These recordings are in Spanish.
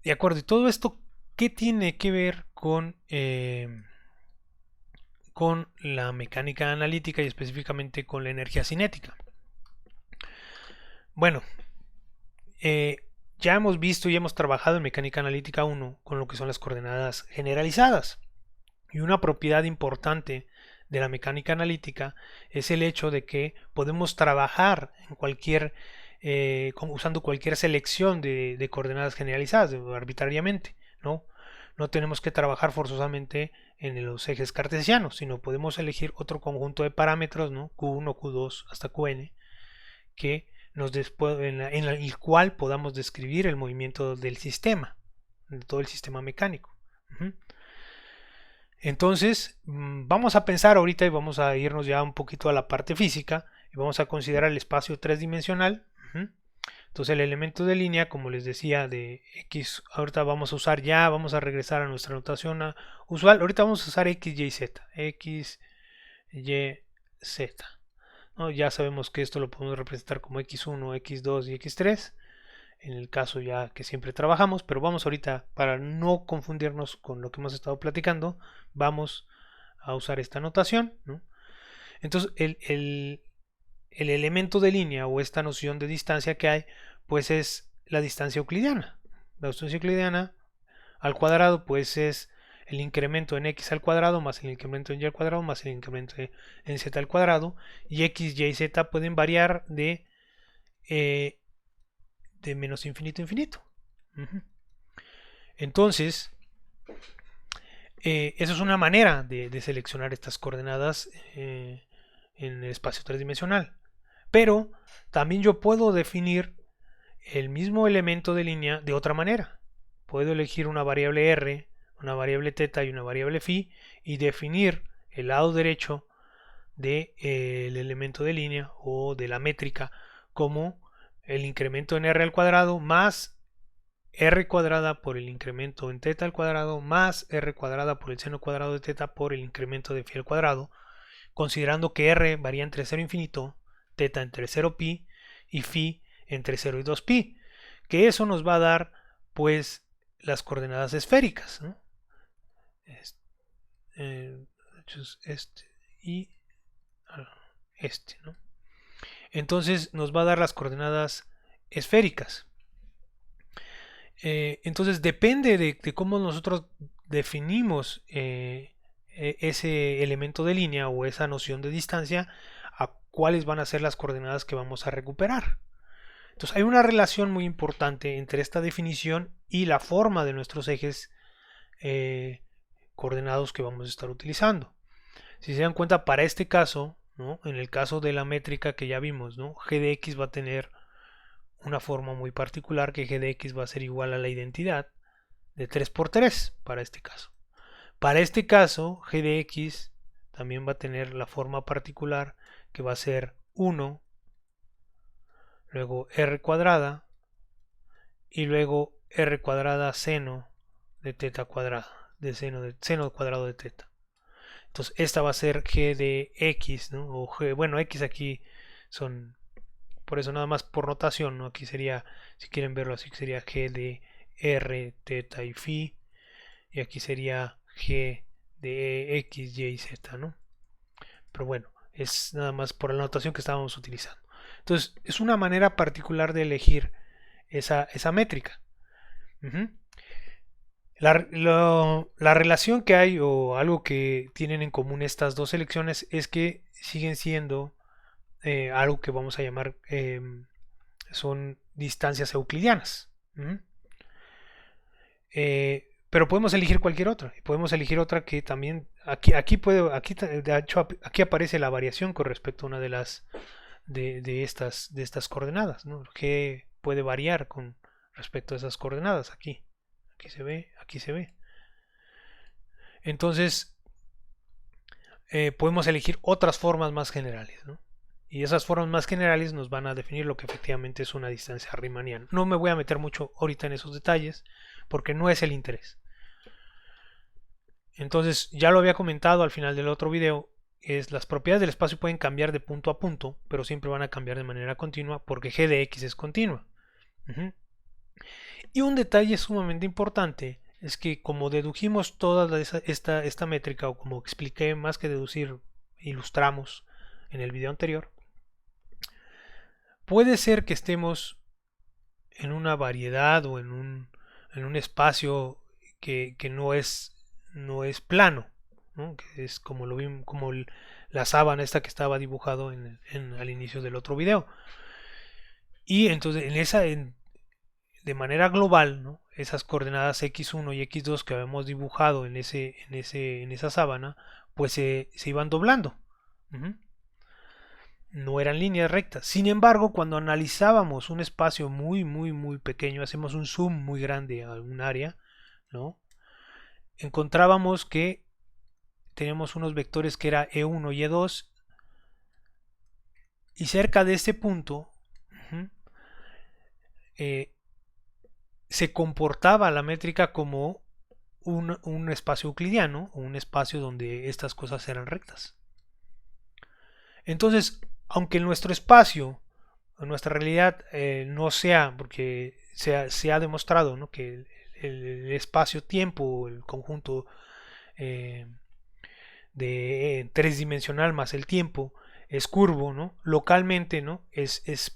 De acuerdo, y todo esto, ¿qué tiene que ver con la mecánica analítica y específicamente con la energía cinética? Bueno, eh, ya hemos visto y hemos trabajado en mecánica analítica 1 con lo que son las coordenadas generalizadas. Y una propiedad importante de la mecánica analítica es el hecho de que podemos trabajar en usando cualquier selección de coordenadas generalizadas arbitrariamente, ¿no? No tenemos que trabajar forzosamente en los ejes cartesianos, sino podemos elegir otro conjunto de parámetros, ¿no? Q1, Q2 hasta Qn, que en el cual podamos describir el movimiento del sistema, de todo el sistema mecánico. Uh-huh. Entonces, vamos a pensar ahorita y vamos a irnos ya un poquito a la parte física y vamos a considerar el espacio tridimensional. Entonces, el elemento de línea, como les decía, de X, ahorita vamos a regresar a nuestra notación usual. Ahorita vamos a usar X, Y, Z. X, Y, Z. ¿No? Ya sabemos que esto lo podemos representar como X1, X2 y X3 en el caso ya que siempre trabajamos, pero vamos ahorita, para no confundirnos con lo que hemos estado platicando, vamos a usar esta notación, ¿no? Entonces, el elemento de línea o esta noción de distancia que hay, pues es la distancia euclidiana. La distancia euclidiana al cuadrado, pues es el incremento en x al cuadrado más el incremento en y al cuadrado más el incremento en z al cuadrado, y x, y, z pueden variar eh, de menos infinito a infinito. Entonces, eso es una manera de seleccionar estas coordenadas en el espacio tridimensional. Pero también yo puedo definir el mismo elemento de línea de otra manera. Puedo elegir una variable r, una variable θ y una variable phi y definir el lado derecho del elemento de línea o de la métrica como el incremento en r al cuadrado más r cuadrada por el incremento en θ al cuadrado más r cuadrada por el seno cuadrado de θ por el incremento de phi al cuadrado, considerando que r varía entre 0 e infinito, θ entre 0 pi y phi entre 0 y 2 pi, que eso nos va a dar pues las coordenadas esféricas, ¿no? Este y este, ¿no? Entonces nos va a dar las coordenadas esféricas. Entonces depende de cómo nosotros definimos ese elemento de línea o esa noción de distancia, a cuáles van a ser las coordenadas que vamos a recuperar. Entonces hay una relación muy importante entre esta definición y la forma de nuestros ejes coordenados que vamos a estar utilizando. Si se dan cuenta, para este caso, ¿no? En el caso de la métrica que ya vimos, ¿no? G de X va a tener una forma muy particular, que G de X va a ser igual a la identidad de 3 por 3 para este caso. Para este caso, G de X también va a tener la forma particular que va a ser 1, luego R cuadrada y luego R cuadrada seno de θ cuadrada, de seno cuadrado de θ. Entonces esta va a ser G de X, ¿no? O G, bueno, X aquí son, por eso nada más por notación, ¿no? Aquí sería, si quieren verlo así, sería G de R, θ y phi, y aquí sería G de X, Y y Z, ¿no? Pero bueno, es nada más por la notación que estábamos utilizando. Entonces, es una manera particular de elegir esa métrica. Uh-huh. La relación que hay o algo que tienen en común estas dos elecciones es que siguen siendo algo que vamos a llamar son distancias euclidianas. ¿Mm? Pero podemos elegir cualquier otra. Podemos elegir otra que también de hecho aquí aparece la variación con respecto a una de las de estas coordenadas, ¿no? Que puede variar con respecto a esas coordenadas aquí se ve, aquí se ve. Entonces podemos elegir otras formas más generales, ¿no? Y esas formas más generales nos van a definir lo que efectivamente es una distancia riemanniana. No me voy a meter mucho ahorita en esos detalles porque no es el interés. Entonces, ya lo había comentado al final del otro video, es las propiedades del espacio pueden cambiar de punto a punto, pero siempre van a cambiar de manera continua porque g de x es continua. Y un detalle sumamente importante es que como dedujimos toda esta métrica, o como expliqué, más que deducir, ilustramos en el video anterior, puede ser que estemos en una variedad o en un espacio que no es plano, ¿no? Que es como lo vimos, como la sábana esta que estaba dibujado al inicio del otro video. Y entonces de manera global, ¿no? Esas coordenadas x1 y x2 que habíamos dibujado en esa sábana, pues se iban doblando. Ujú. No eran líneas rectas. Sin embargo, cuando analizábamos un espacio muy pequeño, hacemos un zoom muy grande a un área, ¿no? Encontrábamos que teníamos unos vectores que era E1 y E2, y cerca de este punto, uh-huh, eh, se comportaba la métrica como un espacio euclidiano, o un espacio donde estas cosas eran rectas. Entonces, aunque nuestro espacio, nuestra realidad no sea, porque se ha demostrado, ¿no?, que el espacio-tiempo, el conjunto eh, de tres-dimensional más el tiempo, es curvo, ¿no? Localmente, ¿no?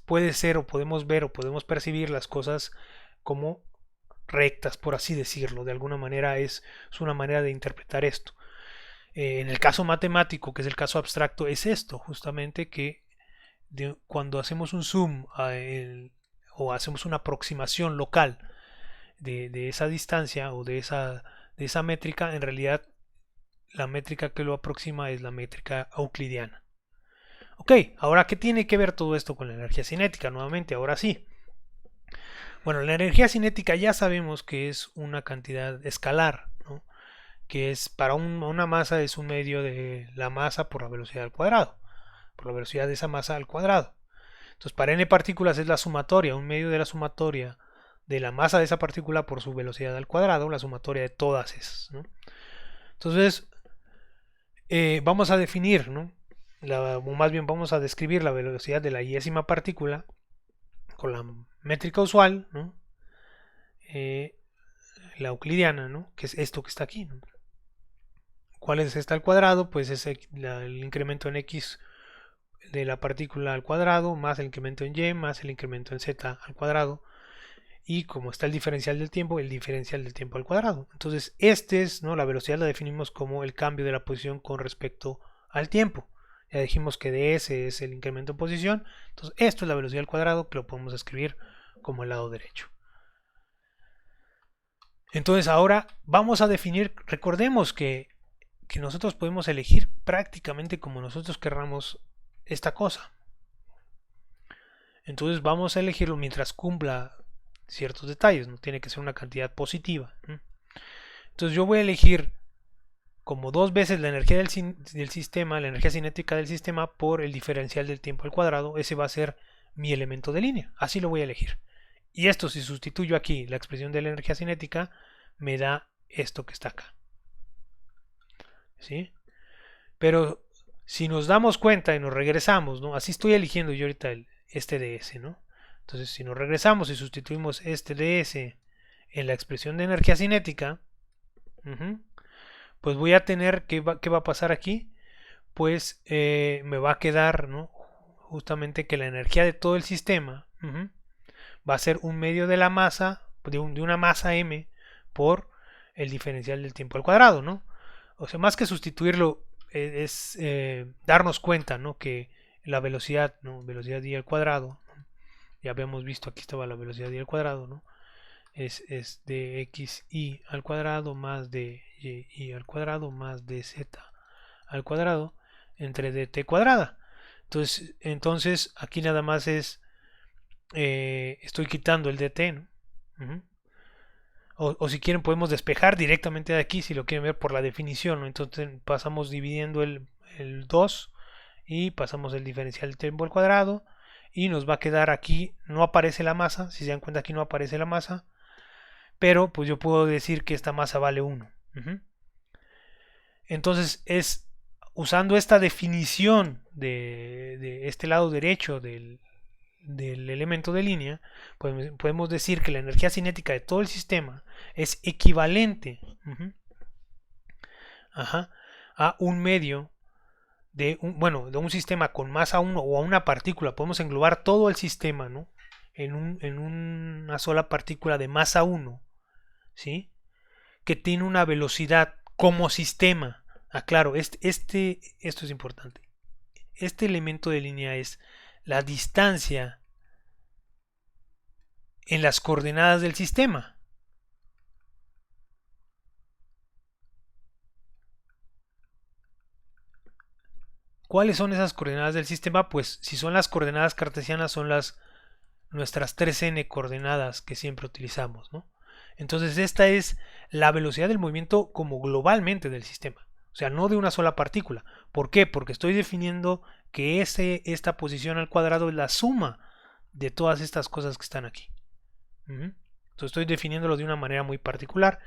Puede ser, o podemos ver, o podemos percibir las cosas como rectas, por así decirlo. De alguna manera es una manera de interpretar esto. En el caso matemático, que es el caso abstracto, es esto, justamente, que cuando hacemos un zoom o hacemos una aproximación local de esa distancia o de esa métrica, en realidad la métrica que lo aproxima es la métrica euclidiana. Ok, ahora, ¿qué tiene que ver todo esto con la energía cinética? Nuevamente, ahora sí. Bueno, la energía cinética ya sabemos que es una cantidad escalar, ¿no?, que es para una masa es un medio de la masa por la velocidad al cuadrado, por la velocidad de esa masa al cuadrado. Entonces, para n partículas es la sumatoria, un medio de la sumatoria de la masa de esa partícula por su velocidad al cuadrado, la sumatoria de todas esas, ¿no? Entonces, vamos a definir, ¿no?, o más bien vamos a describir la velocidad de la iésima partícula con la métrica usual, ¿no?, eh, la euclidiana, ¿no?, que es esto que está aquí, ¿no? ¿Cuál es esta al cuadrado? Pues es el incremento en x de la partícula al cuadrado, más el incremento en y, más el incremento en z al cuadrado, y como está el diferencial del tiempo al cuadrado. Entonces, ¿no?, la velocidad la definimos como el cambio de la posición con respecto al tiempo. Ya dijimos que ds es el incremento en posición, entonces esto es la velocidad al cuadrado, que lo podemos escribir como el lado derecho. Entonces ahora vamos a definir, recordemos que nosotros podemos elegir prácticamente como nosotros querramos esta cosa. Entonces vamos a elegirlo mientras cumpla ciertos detalles, no tiene que ser una cantidad positiva. Entonces yo voy a elegir como dos veces la energía del sistema, la energía cinética del sistema, por el diferencial del tiempo al cuadrado. Ese va a ser mi elemento de línea, así lo voy a elegir. Y esto, si sustituyo aquí la expresión de la energía cinética, me da esto que está acá, ¿sí? Pero si nos damos cuenta y nos regresamos, ¿no?, así estoy eligiendo yo ahorita este ds, ¿no? Entonces, si nos regresamos y sustituimos este ds en la expresión de energía cinética, pues voy a tener, ¿qué va a pasar aquí? Pues me va a quedar, ¿no?, justamente que la energía de todo el sistema va a ser un medio de la masa, de una masa m, por el diferencial del tiempo al cuadrado, ¿no? O sea, más que sustituirlo, es darnos cuenta, ¿no?, que la velocidad, ¿no?, velocidad i al cuadrado, ¿no?, ya habíamos visto, aquí estaba la velocidad i al cuadrado, ¿no?, es de xi al cuadrado más de y al cuadrado más de z al cuadrado entre dt cuadrada. Entonces aquí nada más estoy quitando el dt, ¿no? O si quieren podemos despejar directamente de aquí, si lo quieren ver por la definición, ¿no? Entonces pasamos dividiendo el 2 y pasamos el diferencial del tiempo al cuadrado, y nos va a quedar aquí, no aparece la masa, si se dan cuenta aquí no aparece la masa, pero pues yo puedo decir que esta masa vale 1. Entonces usando esta definición de este lado derecho del elemento de línea, podemos decir que la energía cinética de todo el sistema es equivalente a un medio de un sistema con masa 1 o a una partícula. Podemos englobar todo el sistema, ¿no? en una sola partícula de masa 1, ¿sí? Que tiene una velocidad como sistema. Claro, esto es importante. Este elemento de línea es la distancia en las coordenadas del sistema. ¿Cuáles son esas coordenadas del sistema? Pues si son las coordenadas cartesianas, son nuestras 3n coordenadas que siempre utilizamos, ¿no? Entonces esta es la velocidad del movimiento como globalmente del sistema, o sea, no de una sola partícula. ¿Por qué? Porque estoy definiendo que esta posición al cuadrado es la suma de todas estas cosas que están aquí. Entonces estoy definiéndolo de una manera muy particular.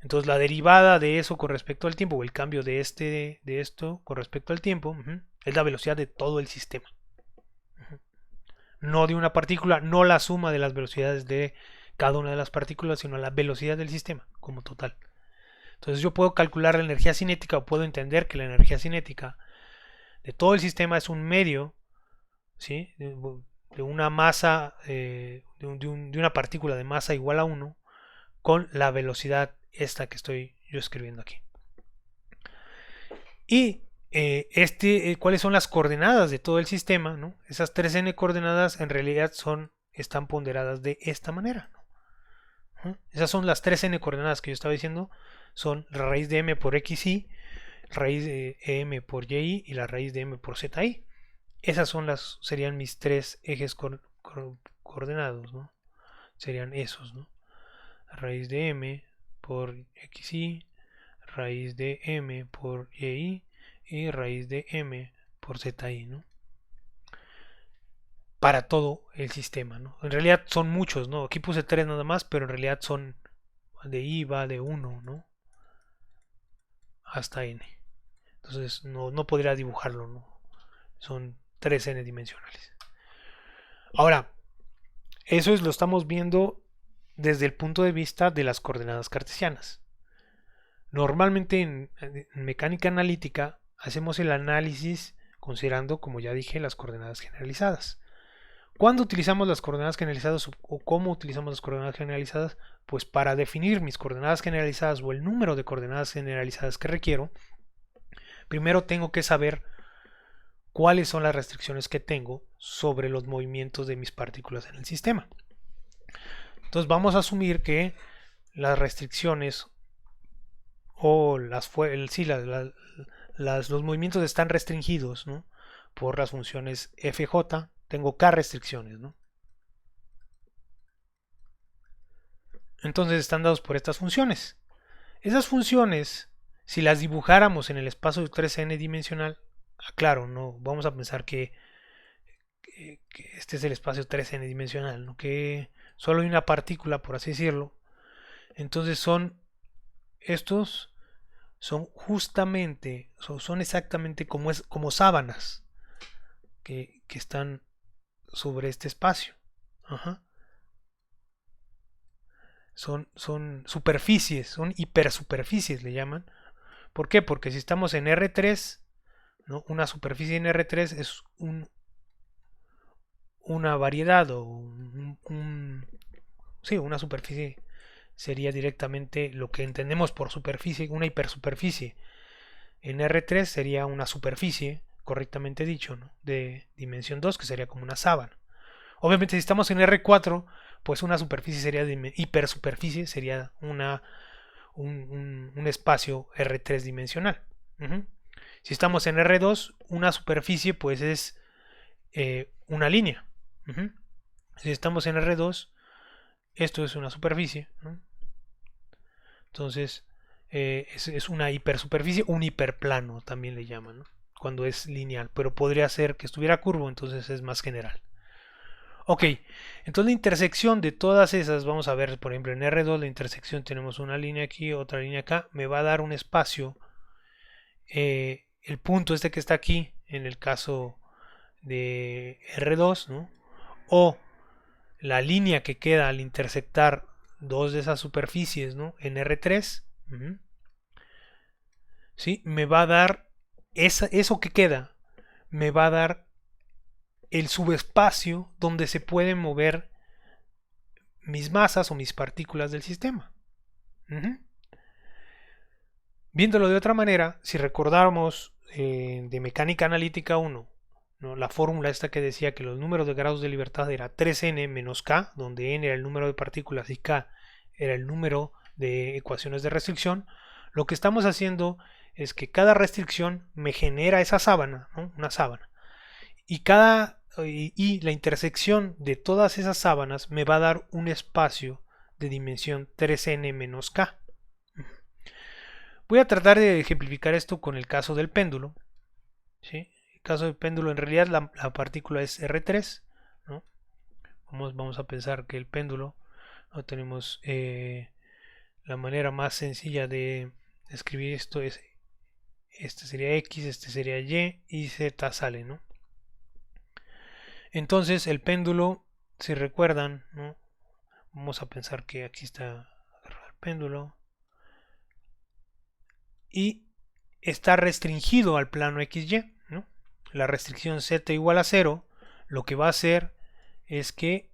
Entonces la derivada de eso con respecto al tiempo, o el cambio de esto con respecto al tiempo, es la velocidad de todo el sistema. No de una partícula, no la suma de las velocidades de cada una de las partículas, sino la velocidad del sistema como total. Entonces yo puedo calcular la energía cinética, o puedo entender que la energía cinética de todo el sistema es un medio, ¿sí? de una masa, de una partícula de masa igual a 1, con la velocidad esta que estoy yo escribiendo aquí. Y cuáles son las coordenadas de todo el sistema, ¿no? Esas 3n coordenadas en realidad están ponderadas de esta manera, ¿no? Esas son las 3n coordenadas que yo estaba diciendo, son la raíz de m por xy, raíz de m por y y la raíz de m por zi. Esas serían mis tres ejes coordenados, ¿no? Serían esos, ¿no? Raíz de m por xy, raíz de m por y y raíz de m por zi, ¿no? Para todo el sistema, ¿no? En realidad son muchos, ¿no? Aquí puse 3 nada más, pero en realidad son de i va de 1, ¿no? Hasta n. Entonces no podría dibujarlo, ¿no? Son 3n dimensionales. Ahora, eso lo estamos viendo desde el punto de vista de las coordenadas cartesianas. Normalmente en mecánica analítica hacemos el análisis considerando, como ya dije, las coordenadas generalizadas. ¿Cuándo utilizamos las coordenadas generalizadas o cómo utilizamos las coordenadas generalizadas? Pues para definir mis coordenadas generalizadas o el número de coordenadas generalizadas que requiero, primero tengo que saber cuáles son las restricciones que tengo sobre los movimientos de mis partículas en el sistema. Entonces vamos a asumir que las restricciones o los movimientos están restringidos, ¿no? Por las funciones fj. Tengo k restricciones, ¿no? Entonces están dados por estas funciones. Esas funciones, si las dibujáramos en el espacio 3n dimensional, claro, no vamos a pensar que este es el espacio 3n dimensional, ¿no? Que solo hay una partícula, por así decirlo. Entonces estos son justamente, son exactamente como sábanas que están sobre este espacio. Son superficies, son hipersuperficies, le llaman. ¿Por qué? Porque si estamos en R3, ¿no? Una superficie en R3 es una variedad o sí, una superficie sería directamente lo que entendemos por superficie, una hipersuperficie. En R3 sería una superficie, correctamente dicho, ¿no? De dimensión 2, que sería como una sábana. Obviamente si estamos en R4, pues una superficie sería hipersuperficie, sería un espacio R3 dimensional. Si estamos en R2, una superficie pues es una línea. Si estamos en R2, esto es una superficie, ¿no? Entonces es una hipersuperficie, un hiperplano también le llaman, ¿no? Cuando es lineal, pero podría ser que estuviera curvo, entonces es más general. Ok, entonces la intersección de todas esas, vamos a ver, por ejemplo, en R2 la intersección tenemos una línea aquí, otra línea acá, me va a dar un espacio, el punto este que está aquí, en el caso de R2, ¿no? o la línea que queda al intersectar dos de esas superficies, ¿no?, en R3, ¿sí?, me va a dar eso que queda, me va a dar el subespacio donde se pueden mover mis masas o mis partículas del sistema. Viéndolo de otra manera, si recordamos de mecánica analítica 1, ¿no?, la fórmula esta que decía que los números de grados de libertad era 3n menos k, donde n era el número de partículas y k era el número de ecuaciones de restricción, lo que estamos haciendo es que cada restricción me genera esa sábana, ¿no?, una sábana, y la intersección de todas esas sábanas me va a dar un espacio de dimensión 3n menos k. Voy a tratar de ejemplificar esto con el caso del péndulo, ¿sí? El caso del péndulo, en realidad la partícula es R3, ¿no? Vamos a pensar que el péndulo, ¿no?, tenemos la manera más sencilla de escribir esto es, este sería X, este sería Y Z sale, ¿no? Entonces el péndulo, si recuerdan, ¿no?, vamos a pensar que aquí está el péndulo y está restringido al plano XY, ¿no? La restricción Z igual a 0, lo que va a hacer es que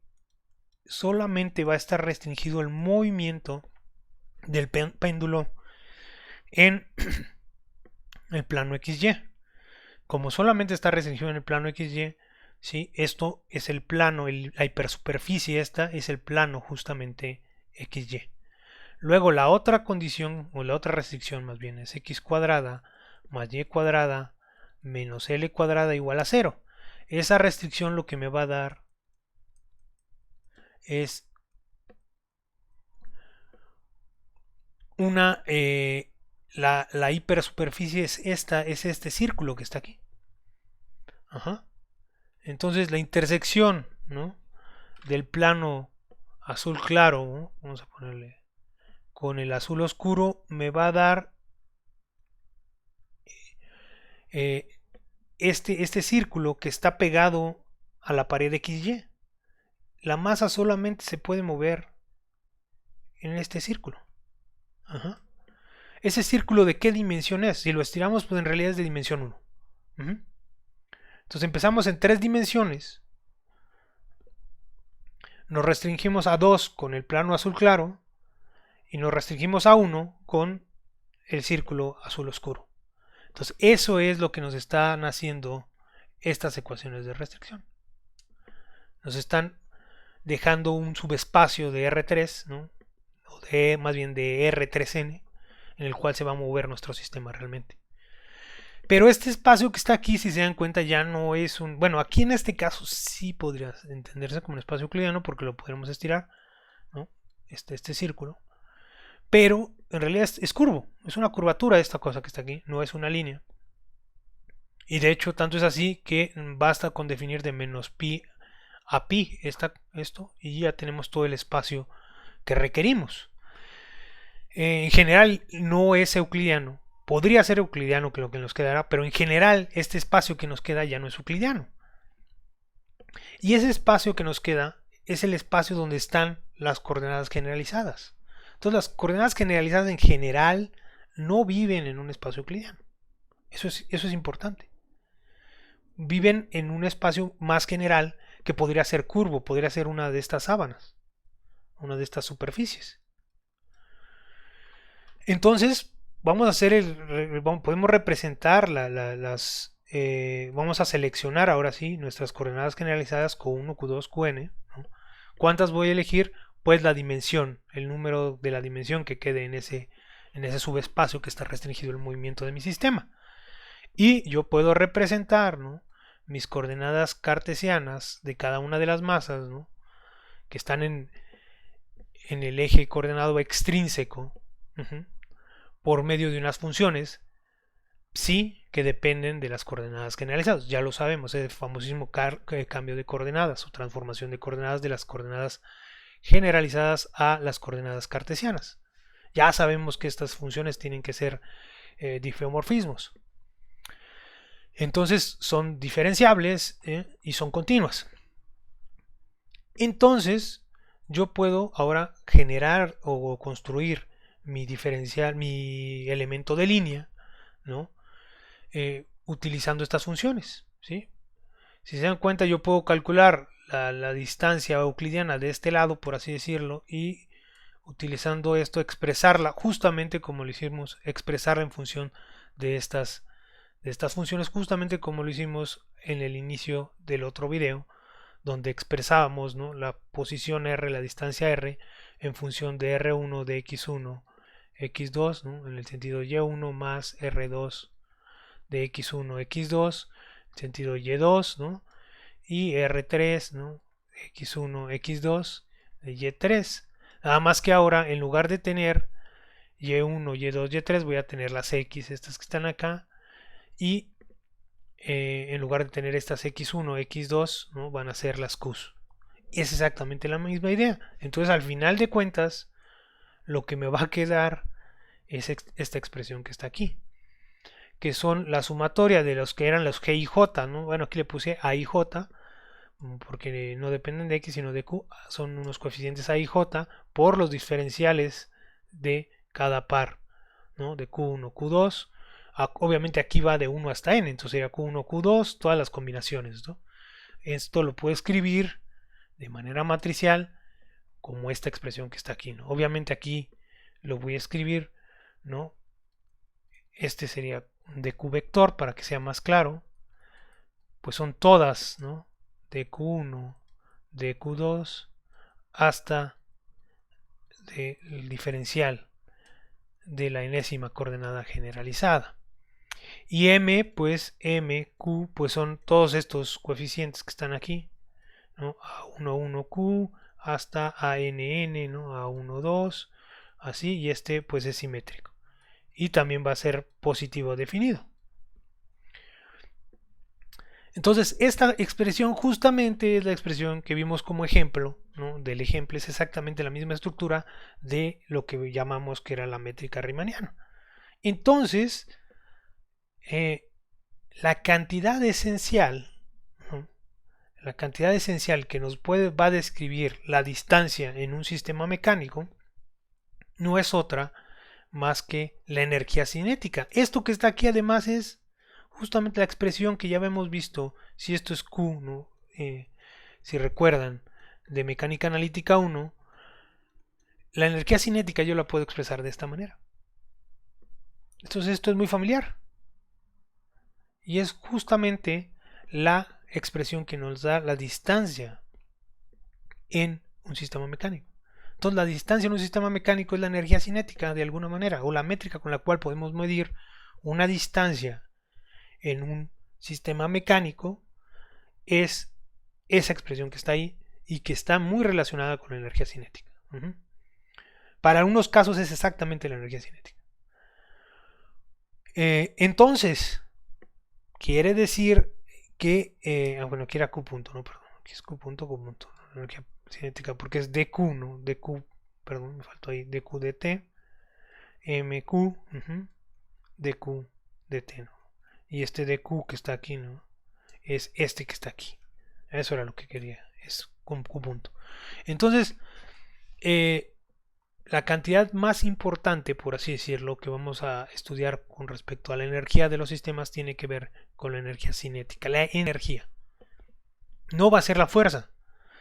solamente va a estar restringido el movimiento del péndulo en el plano XY. Como solamente está restringido en el plano XY, ¿sí?, esto es el plano, la hipersuperficie esta es el plano justamente XY. Luego la otra condición, o la otra restricción más bien, es x cuadrada más y cuadrada menos l cuadrada igual a 0. Esa restricción lo que me va a dar es una... la hipersuperficie es este círculo que está aquí. Entonces la intersección, ¿no?, del plano azul claro, ¿no?, vamos a ponerle, con el azul oscuro me va a dar este círculo que está pegado a la pared XY. La masa solamente se puede mover en este círculo. ¿Ese círculo de qué dimensión es? Si lo estiramos, pues en realidad es de dimensión 1. Entonces empezamos en 3 dimensiones. Nos restringimos a 2 con el plano azul claro y nos restringimos a 1 con el círculo azul oscuro. Entonces eso es lo que nos están haciendo estas ecuaciones de restricción. Nos están dejando un subespacio de R3, ¿no?, o más bien de R3n, en el cual se va a mover nuestro sistema realmente. Pero este espacio que está aquí, si se dan cuenta, ya no es un... Bueno, aquí en este caso sí podría entenderse como un espacio euclidiano porque lo podremos estirar, ¿no?, este círculo. Pero en realidad es curvo, es una curvatura esta cosa que está aquí, no es una línea. Y de hecho tanto es así que basta con definir de menos pi a pi esto y ya tenemos todo el espacio que requerimos. En general no es euclidiano, podría ser euclidiano, que lo que nos quedará, pero en general este espacio que nos queda ya no es euclidiano. Y ese espacio que nos queda es el espacio donde están las coordenadas generalizadas. Entonces las coordenadas generalizadas en general no viven en un espacio euclidiano. Eso es importante. Viven en un espacio más general que podría ser curvo, podría ser una de estas sábanas, una de estas superficies. Entonces vamos a hacer podemos representar vamos a seleccionar ahora sí nuestras coordenadas generalizadas Q1, Q2, Qn, ¿no? ¿Cuántas voy a elegir? Pues la dimensión, el número de la dimensión que quede en ese subespacio que está restringido el movimiento de mi sistema. Y yo puedo representar, ¿no?, mis coordenadas cartesianas de cada una de las masas, ¿no?, que están en el eje coordenado extrínseco, por medio de unas funciones psi que dependen de las coordenadas generalizadas. Ya lo sabemos, el famosísimo cambio de coordenadas o transformación de coordenadas de las coordenadas generalizadas a las coordenadas cartesianas. Ya sabemos que estas funciones tienen que ser difeomorfismos. Entonces son diferenciables y son continuas. Entonces, yo puedo ahora generar o construir mi diferencial, mi elemento de línea, ¿no? Utilizando estas funciones, ¿sí? Si se dan cuenta, yo puedo calcular la distancia euclidiana de este lado, por así decirlo, y utilizando esto expresarla justamente como lo hicimos, expresarla en función de estas funciones, justamente como lo hicimos en el inicio del otro video, donde expresábamos, ¿no?, la posición r, la distancia r, en función de r1 de x1, x2, ¿no?, en el sentido y1 más r2 de x1, x2, en el sentido y2, ¿no?, y r3, ¿no?, x1, x2 de y3. Nada más que ahora, en lugar de tener y1, y2, y3, voy a tener las x, estas que están acá, y en lugar de tener estas x1, x2, ¿no?, van a ser las q's. Es exactamente la misma idea. Entonces, al final de cuentas, lo que me va a quedar es esta expresión que está aquí, que son la sumatoria de los que eran los g y j, ¿no? Bueno, aquí le puse a y j, porque no dependen de x sino de q, son unos coeficientes a y j por los diferenciales de cada par, ¿no?, de q1, q2. Obviamente aquí va de 1 hasta n, entonces sería q1, q2, todas las combinaciones, ¿no? Esto lo puedo escribir de manera matricial como esta expresión que está aquí, ¿no? Obviamente aquí lo voy a escribir, ¿no? Este sería de q vector para que sea más claro, pues son todas, ¿no?, de q1, de q2 hasta el diferencial de la enésima coordenada generalizada. Y m, pues m, q, pues son todos estos coeficientes que están aquí, ¿no?, a11q hasta ann, ¿no?, a12, así, y este pues es simétrico. Y también va a ser positivo definido. Entonces, esta expresión justamente es la expresión que vimos como ejemplo, ¿no?, del ejemplo. Es exactamente la misma estructura de lo que llamamos que era la métrica riemanniana. Entonces, la cantidad esencial, ¿no?, la cantidad esencial que nos va a describir la distancia en un sistema mecánico no es otra más que la energía cinética. Esto que está aquí además es justamente la expresión que ya habíamos visto, si esto es Q, ¿no? Si recuerdan, de mecánica analítica 1, la energía cinética yo la puedo expresar de esta manera. Entonces esto es muy familiar. Y es justamente la expresión que nos da la distancia en un sistema mecánico. Entonces la distancia en un sistema mecánico es la energía cinética de alguna manera, o la métrica con la cual podemos medir una distancia en un sistema mecánico es esa expresión que está ahí y que está muy relacionada con la energía cinética. Para algunos casos es exactamente la energía cinética. Entonces, quiere decir que, bueno, aquí era Q punto, no, perdón, aquí es Q punto, energía cinética, porque es dq, ¿no? dq, perdón, me faltó ahí, dq dt, mq, dq dt, ¿no? Y este dq que está aquí, ¿no?, es este que está aquí. Eso era lo que quería, es Q punto. Entonces, la cantidad más importante, por así decirlo, que vamos a estudiar con respecto a la energía de los sistemas tiene que ver con la energía cinética. La energía no va a ser la fuerza.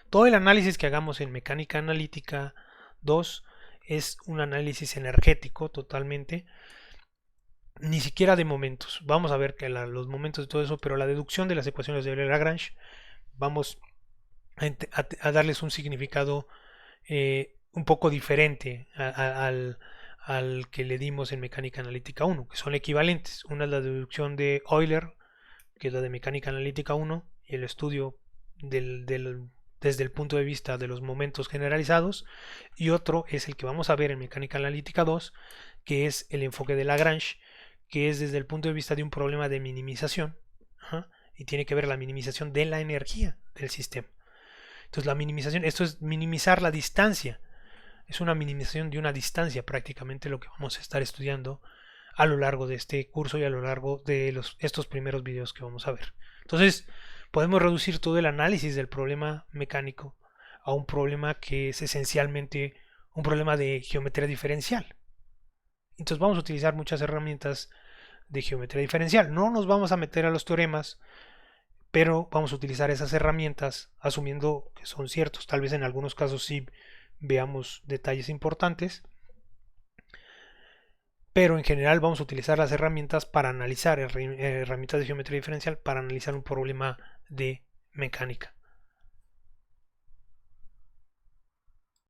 Todo el análisis que hagamos en mecánica analítica 2 es un análisis energético totalmente, ni siquiera de momentos. Vamos a ver que los momentos de todo eso, pero la deducción de las ecuaciones de Lagrange vamos a darles un significado un poco diferente al que le dimos en mecánica analítica 1, que son equivalentes. Una es la deducción de Euler, que es la de mecánica analítica 1, y el estudio desde el punto de vista de los momentos generalizados, y otro es el que vamos a ver en mecánica analítica 2, que es el enfoque de Lagrange, que es desde el punto de vista de un problema de minimización, y tiene que ver la minimización de la energía del sistema. Entonces la minimización, esto es minimizar la distancia, es una minimización de una distancia prácticamente lo que vamos a estar estudiando a lo largo de este curso y a lo largo de estos primeros videos que vamos a ver. Entonces podemos reducir todo el análisis del problema mecánico a un problema que es esencialmente un problema de geometría diferencial. Entonces vamos a utilizar muchas herramientas de geometría diferencial. No nos vamos a meter a los teoremas, pero vamos a utilizar esas herramientas asumiendo que son ciertos. Tal vez en algunos casos sí veamos detalles importantes, pero en general vamos a utilizar las herramientas para analizar, herramientas de geometría diferencial para analizar un problema de mecánica.